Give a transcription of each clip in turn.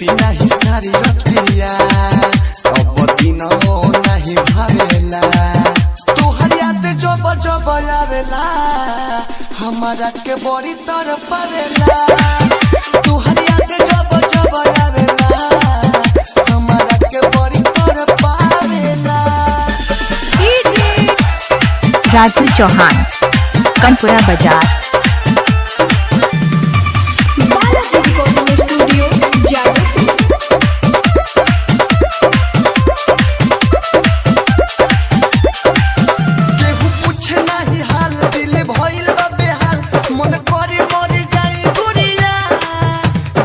सुती नहीं सारी रतिया अब दिन नहीं भावेला तोहर याद जब जब आवेला हमारा के बड़ी तरफ पावेला तोहर याद जब जब आवेला हमारा के बड़ी तरफ पावेला। राजू चौहान कनपुरा बाजार बालाजी रिकॉर्डिंग स्टूडियो जादवपुर। केहू पूछे नहीं हाल दिल भइल बा बेहाल मन करे मर जाई गुरिया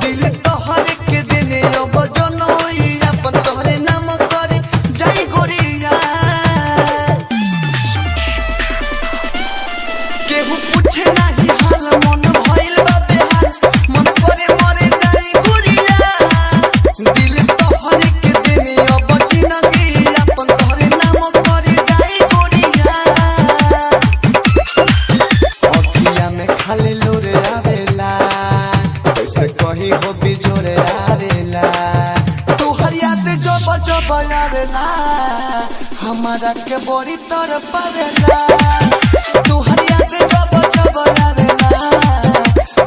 दिल तोहरे के देने अब जनोई अपन तोहरे नाम करे जाई गुरिया केहू पूछे नहीं हाल मन भइल बा बेहाल मन करे मर जाई गुरिया दिल तोहरे के देने अब जिंदगी अपन तोहरे नाम करे जाई गुरिया अखिया में खाली लोरे आवेला कैसे कही हो बिजोरे आवेला तोहर याद जब जब आवेला हमारा के बड़ी तरफ पावेला तोहर याद जब जब आवेला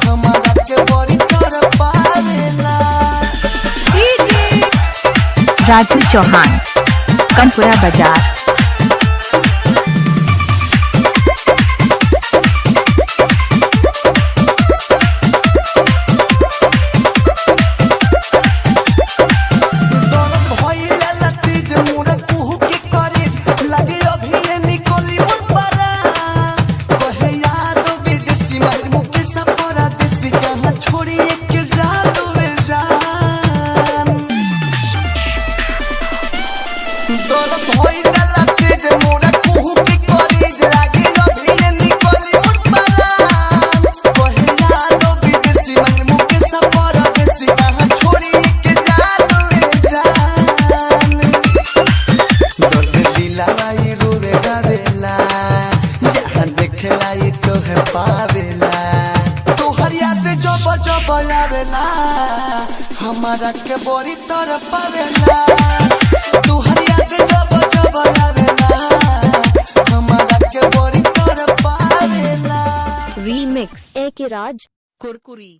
हमारा के बड़ी तरफ पावेला। राजू चौहान कनपुरा बाजार दर्द भइले लतीज मोर कुहू के करे लगे अभी ये निकोली मोर पारा कहे याद विदेशी मार मुके सपरा देसी कहां छोड़ी एक जालू वे जान दर्द भइले लतीज मोर कुहू के करे लगे अभी ये निकोली मोर पारा कहे याद विदेशी मार मुके सपरा देसी कहां छोड़ी एक जालू वे जान दर्द दिलाई रोवे गावेला यहाँ देखेला ये तो है पावेला तोहर याद जब जब आवेला हमारा के बड़ी तरफ पावेला तोहर याद जब जब आवेला हमारा के बड़ी तरफ पावेला। रीमिक्स ए के राज कुरकुरी।